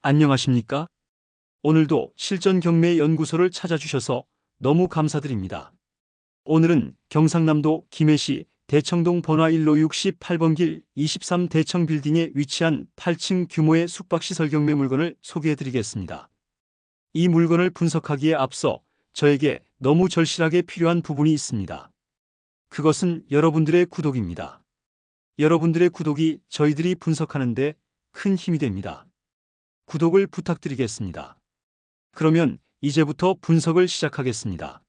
안녕하십니까? 오늘도 실전 경매 연구소를 찾아주셔서 너무 감사드립니다. 오늘은 경상남도 김해시 대청동 번화 1로 68번 길 23 대청 빌딩에 위치한 8층 규모의 숙박시설 경매 물건을 소개해드리겠습니다. 이 물건을 분석하기에 앞서 저에게 너무 절실하게 필요한 부분이 있습니다. 그것은 여러분들의 구독입니다. 여러분들의 구독이 저희들이 분석하는데 큰 힘이 됩니다. 구독을 부탁드리겠습니다. 그러면 이제부터 분석을 시작하겠습니다.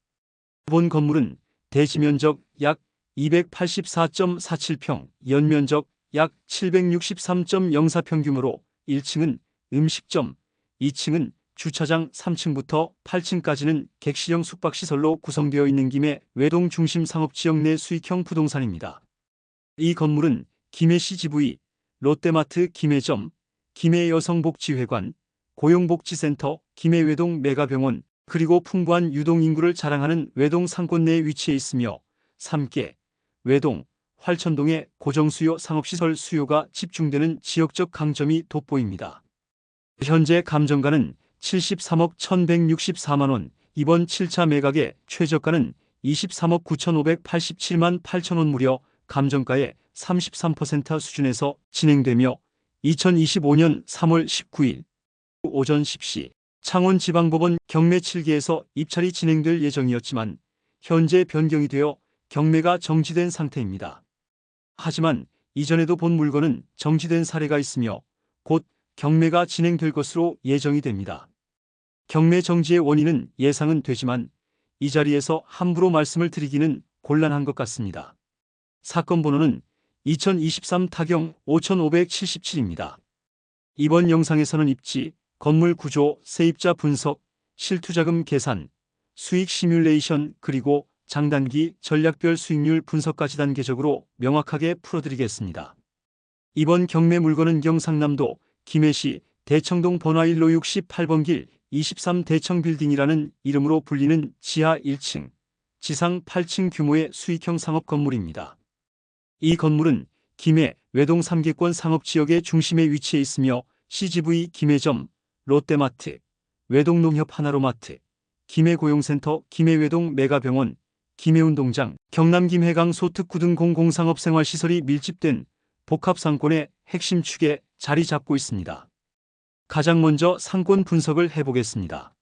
본 건물은 대지면적 약 284.47평, 연면적 약 763.04평 규모로 1층은 음식점, 2층은 주차장, 3층부터 8층까지는 객실형 숙박시설로 구성되어 있는 김해 외동 중심 상업지역 내 수익형 부동산입니다. 이 건물은 김해시 GV, 롯데마트 김해점, 김해여성복지회관, 고용복지센터, 김해외동 메가병원, 그리고 풍부한 유동인구를 자랑하는 외동 상권 내에 위치해 있으며 3개, 외동, 활천동의 고정수요 상업시설 수요가 집중되는 지역적 강점이 돋보입니다. 현재 감정가는 73억 1164만원, 이번 7차 매각의 최저가는 23억 9587만 8천원, 무려 감정가의 33% 수준에서 진행되며 2025년 3월 19일 오전 10시 창원지방법원 경매 7기에서 입찰이 진행될 예정이었지만 현재 변경이 되어 경매가 정지된 상태입니다. 하지만 이전에도 본 물건은 정지된 사례가 있으며 곧 경매가 진행될 것으로 예정이 됩니다. 경매 정지의 원인은 예상은 되지만 이 자리에서 함부로 말씀을 드리기는 곤란한 것 같습니다. 사건 번호는 2023 타경 5577입니다. 이번 영상에서는 입지, 건물 구조, 세입자 분석, 실투자금 계산, 수익 시뮬레이션, 그리고 장단기 전략별 수익률 분석까지 단계적으로 명확하게 풀어드리겠습니다. 이번 경매 물건은 경상남도 김해시 대청동 번화 1로 68번 길 23 대청 빌딩이라는 이름으로 불리는 지하 1층, 지상 8층 규모의 수익형 상업 건물입니다. 이 건물은 김해 외동 3개권 상업지역의 중심에 위치해 있으며 CGV 김해점, 롯데마트, 외동농협 하나로마트, 김해고용센터, 김해외동 메가병원, 김해운동장, 경남김해강 소특구 등 공공상업생활시설이 밀집된 복합상권의 핵심 축에 자리 잡고 있습니다. 가장 먼저 상권 분석을 해보겠습니다.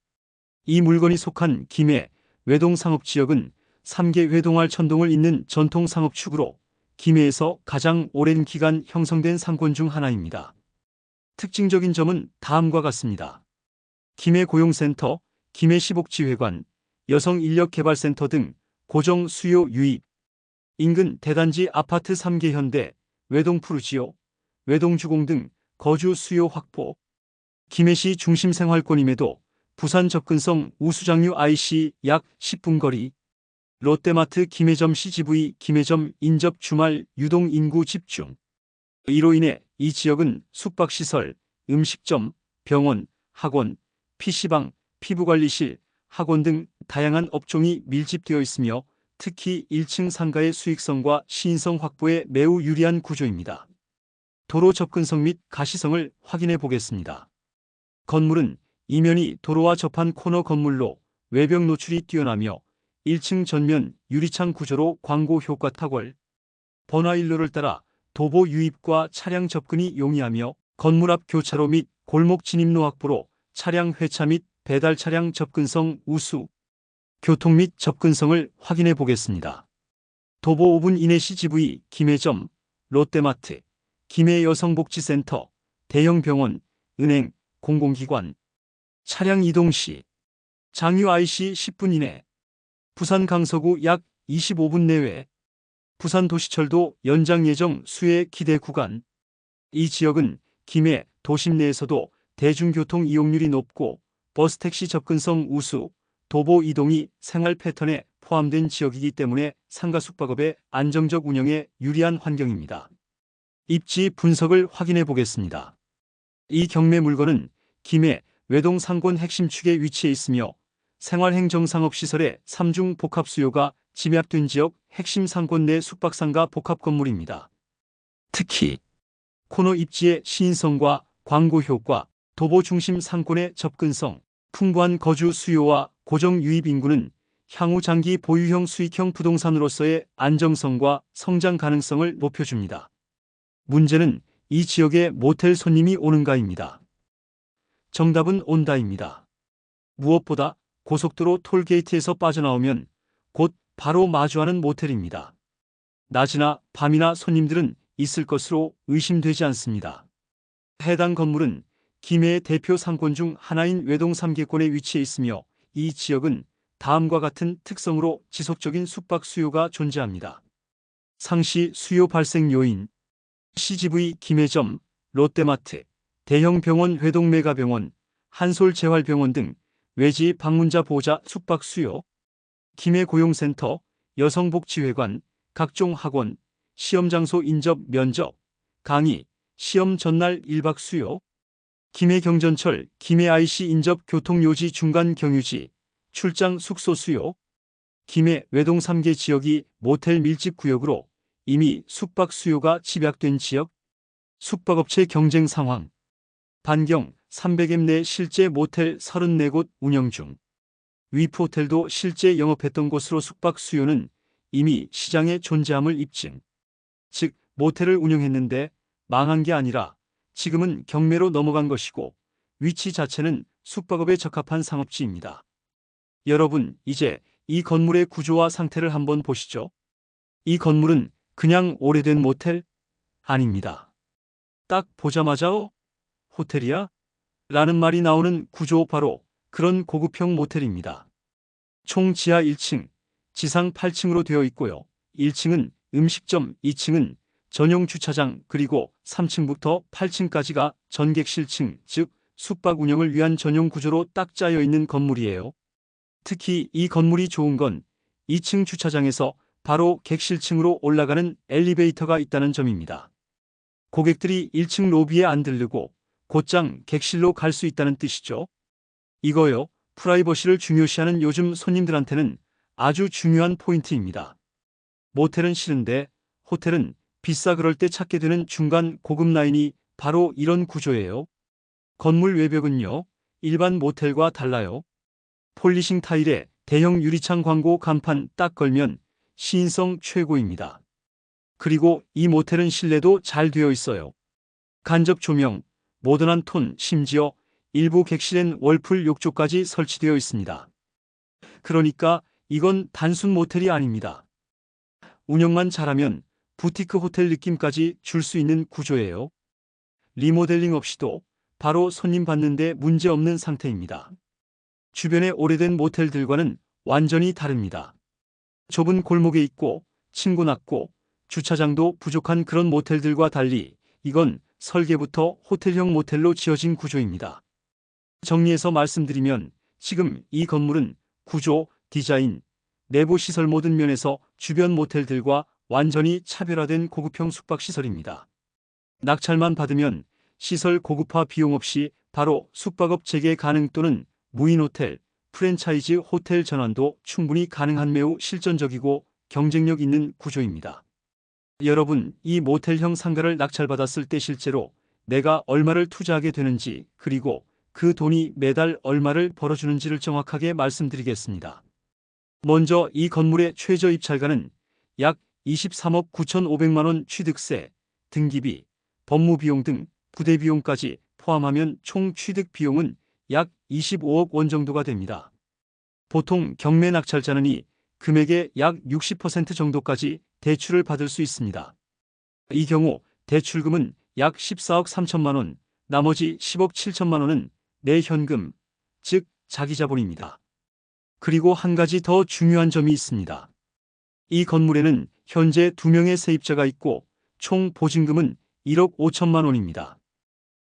이 물건이 속한 김해 외동상업지역은 3개 외동활천동을 잇는 전통상업축으로 김해에서 가장 오랜 기간 형성된 상권 중 하나입니다. 특징적인 점은 다음과 같습니다. 김해고용센터, 김해시복지회관, 여성인력개발센터 등 고정 수요 유입, 인근 대단지 아파트 3개 현대, 외동푸르지오, 외동주공 등 거주 수요 확보, 김해시 중심생활권임에도 부산 접근성 우수장류 IC 약 10분 거리, 롯데마트 김해점 CGV 김해점 인접 주말 유동 인구 집중. 이로 인해 이 지역은 숙박시설, 음식점, 병원, 학원, PC방, 피부관리실, 학원 등 다양한 업종이 밀집되어 있으며 특히 1층 상가의 수익성과 시인성 확보에 매우 유리한 구조입니다. 도로 접근성 및 가시성을 확인해 보겠습니다. 건물은 이면이 도로와 접한 코너 건물로 외벽 노출이 뛰어나며 1층 전면 유리창 구조로 광고 효과 탁월, 번화 1로를 따라 도보 유입과 차량 접근이 용이하며 건물 앞 교차로 및 골목 진입로 확보로 차량 회차 및 배달 차량 접근성 우수, 교통 및 접근성을 확인해 보겠습니다. 도보 5분 이내 CGV 김해점, 롯데마트, 김해여성복지센터, 대형 병원, 은행, 공공기관, 차량 이동 시 장유 IC 10분 이내, 부산 강서구 약 25분 내외, 부산 도시철도 연장 예정 수혜 기대 구간. 이 지역은 김해 도심 내에서도 대중교통 이용률이 높고 버스 택시 접근성 우수, 도보 이동이 생활 패턴에 포함된 지역이기 때문에 상가 숙박업의 안정적 운영에 유리한 환경입니다. 입지 분석을 확인해 보겠습니다. 이 경매 물건은 김해 외동 상권 핵심 축에 위치해 있으며 생활행정상업시설의 3중 복합 수요가 집약된 지역 핵심 상권 내 숙박상가 복합 건물입니다. 특히 코너 입지의 시인성과 광고 효과, 도보 중심 상권의 접근성, 풍부한 거주 수요와 고정 유입 인구는 향후 장기 보유형 수익형 부동산으로서의 안정성과 성장 가능성을 높여줍니다. 문제는 이 지역에 모텔 손님이 오는가입니다. 정답은 온다입니다. 무엇보다 고속도로 톨게이트에서 빠져나오면 곧 바로 마주하는 모텔입니다. 낮이나 밤이나 손님들은 있을 것으로 의심되지 않습니다. 해당 건물은 김해의 대표 상권 중 하나인 외동 3개권에 위치해 있으며 이 지역은 다음과 같은 특성으로 지속적인 숙박 수요가 존재합니다. 상시 수요 발생 요인, CGV 김해점, 롯데마트, 대형 병원 회동 메가병원, 한솔재활병원 등 외지 방문자 보호자 숙박 수요, 김해 고용센터, 여성복지회관, 각종 학원, 시험장소 인접 면접, 강의, 시험 전날 1박 수요, 김해 경전철, 김해 IC 인접 교통요지 중간 경유지, 출장 숙소 수요, 김해 외동 3개 지역이 모텔 밀집 구역으로 이미 숙박 수요가 집약된 지역, 숙박업체 경쟁 상황, 반경 300M 내 실제 모텔 34곳 운영 중, 위프호텔도 실제 영업했던 곳으로 숙박 수요는 이미 시장에 존재함을 입증. 즉, 모텔을 운영했는데 망한 게 아니라 지금은 경매로 넘어간 것이고 위치 자체는 숙박업에 적합한 상업지입니다. 여러분, 이제 이 건물의 구조와 상태를 한번 보시죠. 이 건물은 그냥 오래된 모텔? 아닙니다. 딱 보자마자 호텔이야? 라는 말이 나오는 구조, 바로 그런 고급형 모텔입니다. 총 지하 1층, 지상 8층으로 되어 있고요. 1층은 음식점, 2층은 전용 주차장, 그리고 3층부터 8층까지가 전객실층, 즉 숙박 운영을 위한 전용 구조로 딱 짜여 있는 건물이에요. 특히 이 건물이 좋은 건 2층 주차장에서 바로 객실층으로 올라가는 엘리베이터가 있다는 점입니다. 고객들이 1층 로비에 안 들르고 곧장 객실로 갈 수 있다는 뜻이죠. 이거요, 프라이버시를 중요시하는 요즘 손님들한테는 아주 중요한 포인트입니다. 모텔은 싫은데 호텔은 비싸, 그럴 때 찾게 되는 중간 고급 라인이 바로 이런 구조예요. 건물 외벽은요, 일반 모텔과 달라요. 폴리싱 타일에 대형 유리창 광고 간판 딱 걸면 시인성 최고입니다. 그리고 이 모텔은 실내도 잘 되어 있어요. 간접 조명, 모던한 톤, 심지어 일부 객실엔 월풀 욕조까지 설치되어 있습니다. 그러니까 이건 단순 모텔이 아닙니다. 운영만 잘하면 부티크 호텔 느낌까지 줄 수 있는 구조예요. 리모델링 없이도 바로 손님 받는데 문제없는 상태입니다. 주변의 오래된 모텔들과는 완전히 다릅니다. 좁은 골목에 있고 층고 낮고 주차장도 부족한 그런 모텔들과 달리 이건 설계부터 호텔형 모텔로 지어진 구조입니다. 정리해서 말씀드리면 지금 이 건물은 구조, 디자인, 내부 시설 모든 면에서 주변 모텔들과 완전히 차별화된 고급형 숙박시설입니다. 낙찰만 받으면 시설 고급화 비용 없이 바로 숙박업 재개 가능, 또는 무인호텔, 프랜차이즈 호텔 전환도 충분히 가능한 매우 실전적이고 경쟁력 있는 구조입니다. 여러분, 이 모텔형 상가를 낙찰받았을 때 실제로 내가 얼마를 투자하게 되는지, 그리고 그 돈이 매달 얼마를 벌어주는지를 정확하게 말씀드리겠습니다. 먼저 이 건물의 최저 입찰가는 약 23억 9,500만 원, 취득세, 등기비, 법무비용 등 부대비용까지 포함하면 총 취득 비용은 약 25억 원 정도가 됩니다. 보통 경매 낙찰자는 이 금액의 약 60% 정도까지 대출을 받을 수 있습니다. 이 경우 대출금은 약 14억 3천만 원, 나머지 10억 7천만 원은 내 현금, 즉 자기 자본입니다. 그리고 한 가지 더 중요한 점이 있습니다. 이 건물에는 현재 2명의 세입자가 있고 총 보증금은 1억 5천만 원입니다.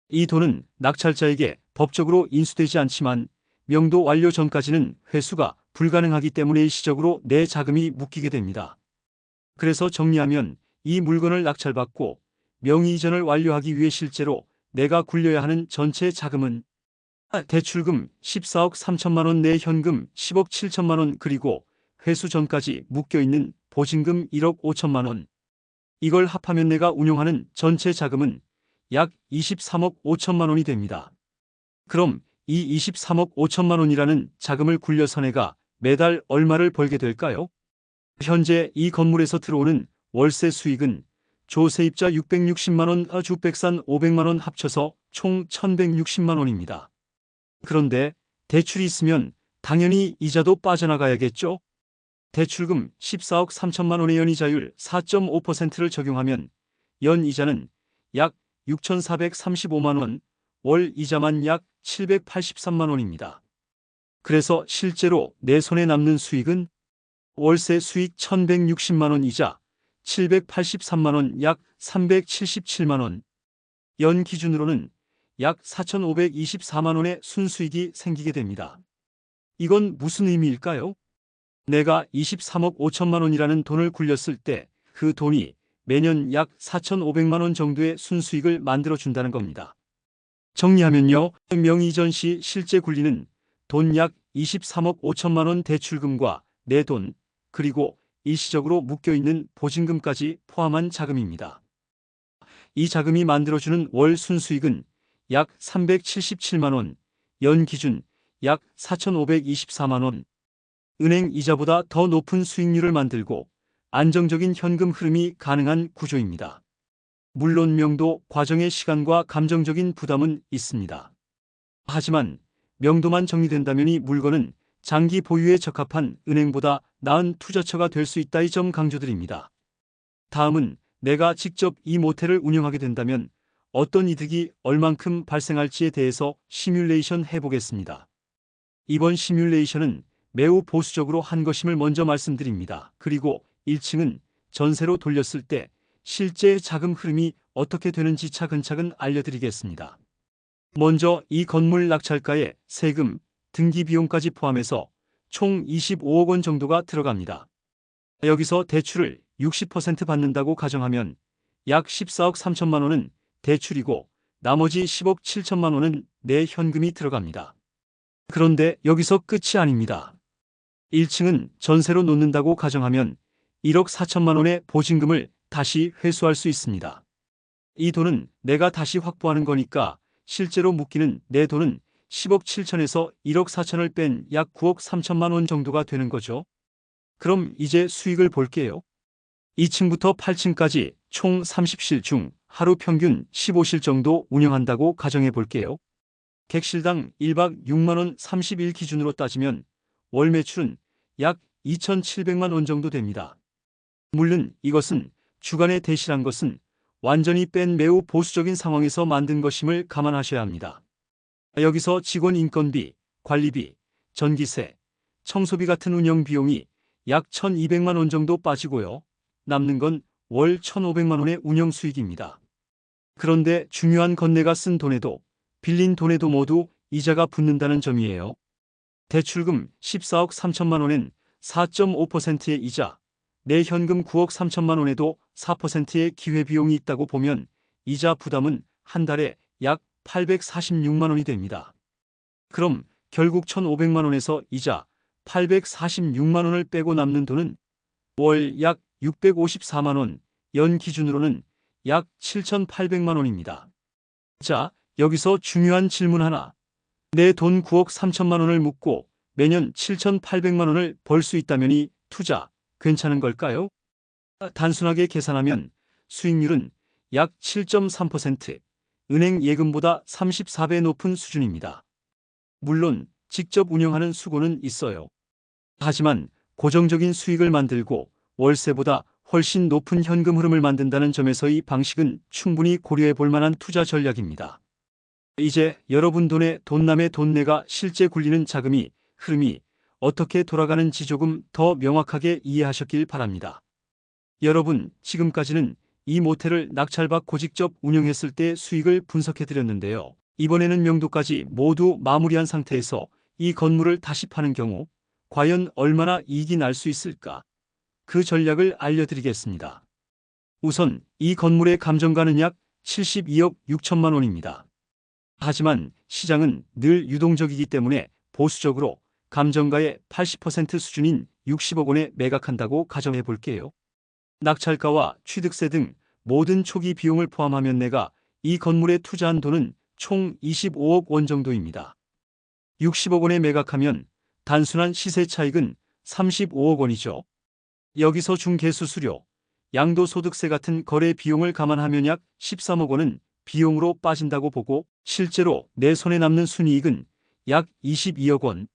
이 돈은 낙찰자에게 법적으로 인수되지 않지만 명도 완료 전까지는 회수가 불가능하기 때문에 일시적으로 내 자금이 묶이게 됩니다. 그래서 정리하면 이 물건을 낙찰받고 명의 이전을 완료하기 위해 실제로 내가 굴려야 하는 전체 자금은 대출금 14억 3천만 원, 내 현금 10억 7천만 원, 그리고 회수 전까지 묶여있는 보증금 1억 5천만 원. 이걸 합하면 내가 운용하는 전체 자금은 약 23억 5천만 원이 됩니다. 그럼 이 23억 5천만 원이라는 자금을 굴려서 내가 매달 얼마를 벌게 될까요? 현재 이 건물에서 들어오는 월세 수익은 조세입자 660만 원, 주백산 500만 원 합쳐서 총 1160만 원입니다. 그런데 대출이 있으면 당연히 이자도 빠져나가야겠죠? 대출금 14억 3천만 원의 연이자율 4.5%를 적용하면 연이자는 약 6,435만 원, 월 이자만 약 783만 원입니다. 그래서 실제로 내 손에 남는 수익은 월세 수익 1,160만 원 이자 783만 원, 약 377만 원. 연 기준으로는 약 4,524만 원의 순수익이 생기게 됩니다. 이건 무슨 의미일까요? 내가 23억 5천만 원이라는 돈을 굴렸을 때 그 돈이 매년 약 4,500만 원 정도의 순수익을 만들어준다는 겁니다. 정리하면요, 명의이전 시 실제 굴리는 돈 약 23억 5천만 원 대출금과 내 돈, 그리고 일시적으로 묶여있는 보증금까지 포함한 자금입니다. 이 자금이 만들어주는 월 순수익은 약 377만 원, 연 기준 약 4,524만 원. 은행 이자보다 더 높은 수익률을 만들고 안정적인 현금 흐름이 가능한 구조입니다. 물론 명도 과정의 시간과 감정적인 부담은 있습니다. 하지만 명도만 정리된다면 이 물건은 장기 보유에 적합한 은행보다 나은 투자처가 될 수 있다, 이 점 강조드립니다. 다음은 내가 직접 이 모텔을 운영하게 된다면 어떤 이득이 얼만큼 발생할지에 대해서 시뮬레이션 해보겠습니다. 이번 시뮬레이션은 매우 보수적으로 한 것임을 먼저 말씀드립니다. 그리고 1층은 전세로 돌렸을 때 실제 자금 흐름이 어떻게 되는지 차근차근 알려드리겠습니다. 먼저 이 건물 낙찰가에 세금, 등기 비용까지 포함해서 총 25억 원 정도가 들어갑니다. 여기서 대출을 60% 받는다고 가정하면 약 14억 3천만 원은 대출이고 나머지 10억 7천만 원은 내 현금이 들어갑니다. 그런데 여기서 끝이 아닙니다. 1층은 전세로 놓는다고 가정하면 1억 4천만 원의 보증금을 다시 회수할 수 있습니다. 이 돈은 내가 다시 확보하는 거니까 실제로 묶이는 내 돈은 10억 7천에서 1억 4천을 뺀 약 9억 3천만 원 정도가 되는 거죠. 그럼 이제 수익을 볼게요. 2층부터 8층까지 총 30실 중 하루 평균 15실 정도 운영한다고 가정해 볼게요. 객실당 1박 6만 원 30일 기준으로 따지면 월 매출은 약 2,700만 원 정도 됩니다. 물론 이것은 주간에 대실한 것은 완전히 뺀 매우 보수적인 상황에서 만든 것임을 감안하셔야 합니다. 여기서 직원 인건비, 관리비, 전기세, 청소비 같은 운영 비용이 약 1,200만 원 정도 빠지고요. 남는 건 월 1,500만 원의 운영 수익입니다. 그런데 중요한 건 내가 쓴 돈에도 빌린 돈에도 모두 이자가 붙는다는 점이에요. 대출금 14억 3천만 원엔 4.5%의 이자, 내 현금 9억 3천만 원에도 4%의 기회비용이 있다고 보면 이자 부담은 한 달에 약 846만 원이 됩니다. 그럼 결국 1,500만 원에서 이자 846만 원을 빼고 남는 돈은 월 약 654만 원, 연 기준으로는 약 7,800만 원입니다. 자, 여기서 중요한 질문 하나. 내 돈 9억 3천만 원을 묻고 매년 7,800만 원을 벌 수 있다면 이 투자 괜찮은 걸까요? 단순하게 계산하면 수익률은 약 7.3%, 은행 예금보다 34배 높은 수준입니다. 물론 직접 운영하는 수고는 있어요. 하지만 고정적인 수익을 만들고 월세보다 훨씬 높은 현금 흐름을 만든다는 점에서 이 방식은 충분히 고려해 볼 만한 투자 전략입니다. 이제 여러분 돈에 돈남의 돈내가 실제 굴리는 자금이 흐름이 어떻게 돌아가는지 조금 더 명확하게 이해하셨길 바랍니다. 여러분, 지금까지는 이 모텔을 낙찰받고 직접 운영했을 때 수익을 분석해 드렸는데요. 이번에는 명도까지 모두 마무리한 상태에서 이 건물을 다시 파는 경우 과연 얼마나 이익이 날 수 있을까? 그 전략을 알려드리겠습니다. 우선 이 건물의 감정가는 약 72억 6천만 원입니다. 하지만 시장은 늘 유동적이기 때문에 보수적으로 감정가의 80% 수준인 60억 원에 매각한다고 가정해 볼게요. 낙찰가와 취득세 등 모든 초기 비용을 포함하면 내가 이 건물에 투자한 돈은 총 25억 원 정도입니다. 60억 원에 매각하면 단순한 시세 차익은 35억 원이죠. 여기서 중개수수료, 양도소득세 같은 거래 비용을 감안하면 약 13억 원은 비용으로 빠진다고 보고 실제로 내 손에 남는 순이익은 약 22억 원.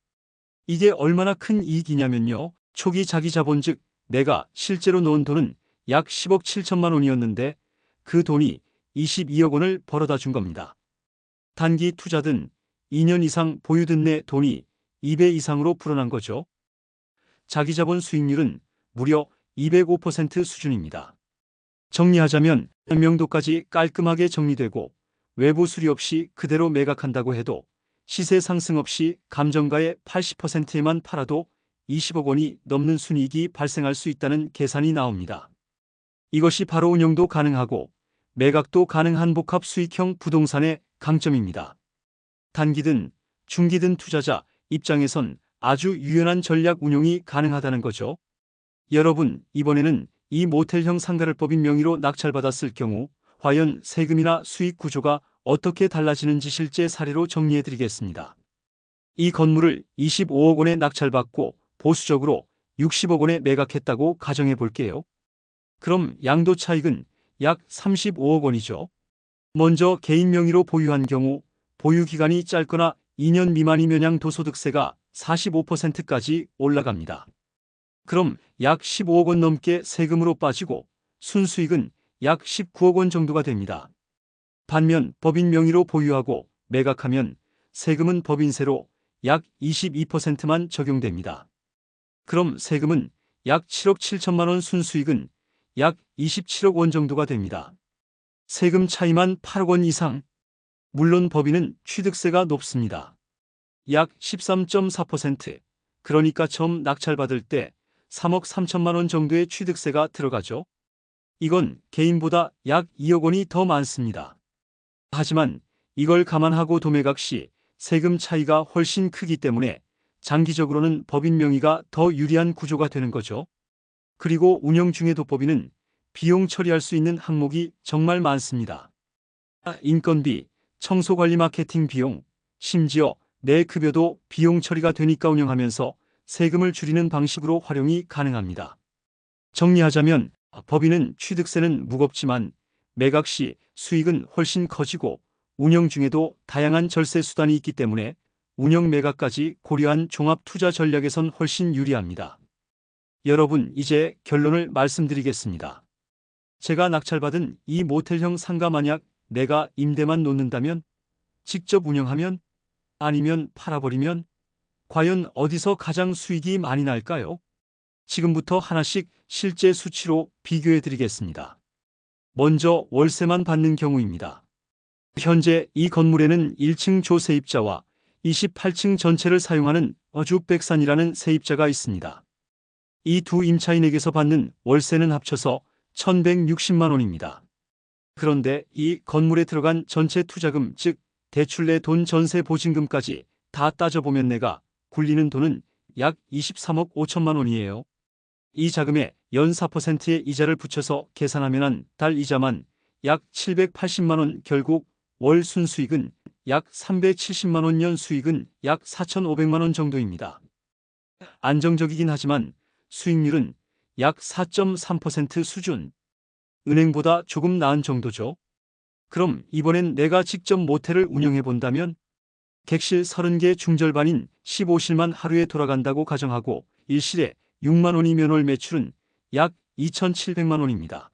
이게 얼마나 큰 이익이냐면요. 초기 자기 자본 즉 내가 실제로 놓은 돈은 약 10억 7천만 원이었는데 그 돈이 22억 원을 벌어다 준 겁니다. 단기 투자든 2년 이상 보유든 내 돈이 2배 이상으로 불어난 거죠. 자기 자본 수익률은 무려 205% 수준입니다. 정리하자면 명도까지 깔끔하게 정리되고 외부 수리 없이 그대로 매각한다고 해도 시세 상승 없이 감정가의 80%에만 팔아도 20억 원이 넘는 순이익이 발생할 수 있다는 계산이 나옵니다. 이것이 바로 운영도 가능하고 매각도 가능한 복합 수익형 부동산의 강점입니다. 단기든 중기든 투자자 입장에선 아주 유연한 전략 운용이 가능하다는 거죠. 여러분, 이번에는 이 모텔형 상가를법인 명의로 낙찰받았을 경우 과연 세금이나 수익 구조가 어떻게 달라지는지 실제 사례로 정리해드리겠습니다. 이 건물을 25억 원에 낙찰받고 보수적으로 60억 원에 매각했다고 가정해볼게요. 그럼 양도 차익은 약 35억 원이죠. 먼저 개인 명의로 보유한 경우 보유기간이 짧거나 2년 미만이면 양도소득세가 45%까지 올라갑니다. 그럼 약 15억 원 넘게 세금으로 빠지고 순수익은 약 19억 원 정도가 됩니다. 반면 법인 명의로 보유하고 매각하면 세금은 법인세로 약 22%만 적용됩니다. 그럼 세금은 약 7억 7천만 원, 순수익은 약 27억 원 정도가 됩니다. 세금 차이만 8억 원 이상. 물론 법인은 취득세가 높습니다. 약 13.4%. 그러니까 처음 낙찰받을 때 3억 3천만 원 정도의 취득세가 들어가죠. 이건 개인보다 약 2억 원이 더 많습니다. 하지만 이걸 감안하고 도매각 시 세금 차이가 훨씬 크기 때문에 장기적으로는 법인 명의가 더 유리한 구조가 되는 거죠. 그리고 운영 중에도 법인은 비용 처리할 수 있는 항목이 정말 많습니다. 인건비, 청소관리 마케팅 비용, 심지어 내 급여도 비용 처리가 되니까 운영하면서 세금을 줄이는 방식으로 활용이 가능합니다. 정리하자면 법인은 취득세는 무겁지만 매각 시 수익은 훨씬 커지고 운영 중에도 다양한 절세 수단이 있기 때문에 운영 매각까지 고려한 종합 투자 전략에선 훨씬 유리합니다. 여러분, 이제 결론을 말씀드리겠습니다. 제가 낙찰받은 이 모텔형 상가 만약 내가 임대만 놓는다면, 직접 운영하면, 아니면 팔아버리면 과연 어디서 가장 수익이 많이 날까요? 지금부터 하나씩 실제 수치로 비교해 드리겠습니다. 먼저 월세만 받는 경우입니다. 현재 이 건물에는 1층 조세입자와 28층 전체를 사용하는 어주백산이라는 세입자가 있습니다. 이 두 임차인에게서 받는 월세는 합쳐서 1,160만 원입니다. 그런데 이 건물에 들어간 전체 투자금 즉 대출 내 돈 전세 보증금까지 다 따져보면 내가 굴리는 돈은 약 23억 5천만 원이에요. 이 자금에 연 4%의 이자를 붙여서 계산하면 한 달 이자만 약 780만 원, 결국 월 순수익은 약 370만 원, 년 수익은 약 4,500만 원 정도입니다. 안정적이긴 하지만 수익률은 약 4.3% 수준. 은행보다 조금 나은 정도죠. 그럼 이번엔 내가 직접 모텔을 운영해 본다면 객실 30개 중절반인 15실만 하루에 돌아간다고 가정하고 1실에 6만 원이면 월 매출은 약 2,700만 원입니다.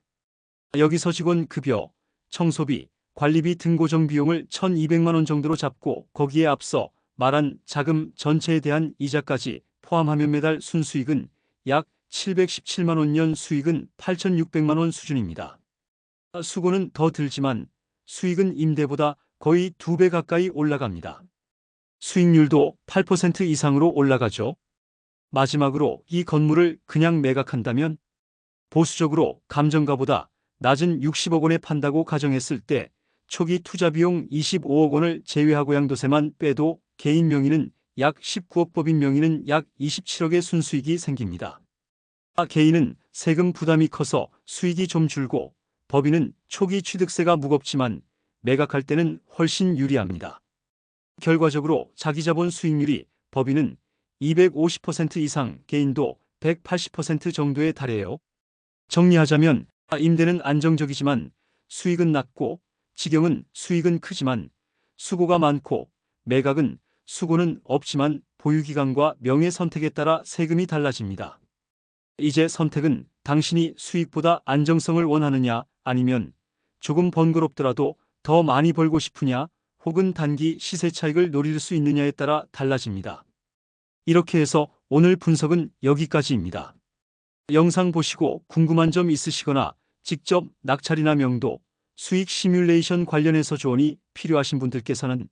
여기서 직원 급여, 청소비, 관리비 등 고정 비용을 1,200만 원 정도로 잡고 거기에 앞서 말한 자금 전체에 대한 이자까지 포함하면 매달 순수익은 약 717만 원, 년 수익은 8,600만 원 수준입니다. 수고는 더 들지만 수익은 임대보다 거의 2배 가까이 올라갑니다. 수익률도 8% 이상으로 올라가죠. 마지막으로 이 건물을 그냥 매각한다면 보수적으로 감정가보다 낮은 60억 원에 판다고 가정했을 때 초기 투자 비용 25억 원을 제외하고 양도세만 빼도 개인 명의는 약 19억, 법인 명의는 약 27억의 순수익이 생깁니다. 개인은 세금 부담이 커서 수익이 좀 줄고 법인은 초기 취득세가 무겁지만 매각할 때는 훨씬 유리합니다. 결과적으로 자기자본 수익률이 법인은 250% 이상, 개인도 180% 정도에 달해요. 정리하자면 임대는 안정적이지만 수익은 낮고, 직영은 수익은 크지만 수고가 많고, 매각은 수고는 없지만 보유기간과 명의 선택에 따라 세금이 달라집니다. 이제 선택은 당신이 수익보다 안정성을 원하느냐, 아니면 조금 번거롭더라도 더 많이 벌고 싶으냐, 혹은 단기 시세 차익을 노릴 수 있느냐에 따라 달라집니다. 이렇게 해서 오늘 분석은 여기까지입니다. 영상 보시고 궁금한 점 있으시거나 직접 낙찰이나 명도, 수익 시뮬레이션 관련해서 조언이 필요하신 분들께서는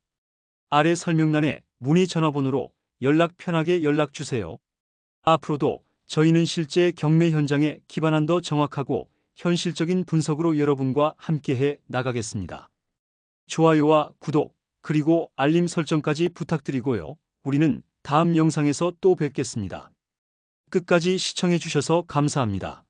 아래 설명란에 문의 전화번호로 연락 편하게 연락주세요. 앞으로도 저희는 실제 경매 현장에 기반한 더 정확하고 현실적인 분석으로 여러분과 함께해 나가겠습니다. 좋아요와 구독, 그리고 알림 설정까지 부탁드리고요. 우리는 다음 영상에서 또 뵙겠습니다. 끝까지 시청해 주셔서 감사합니다.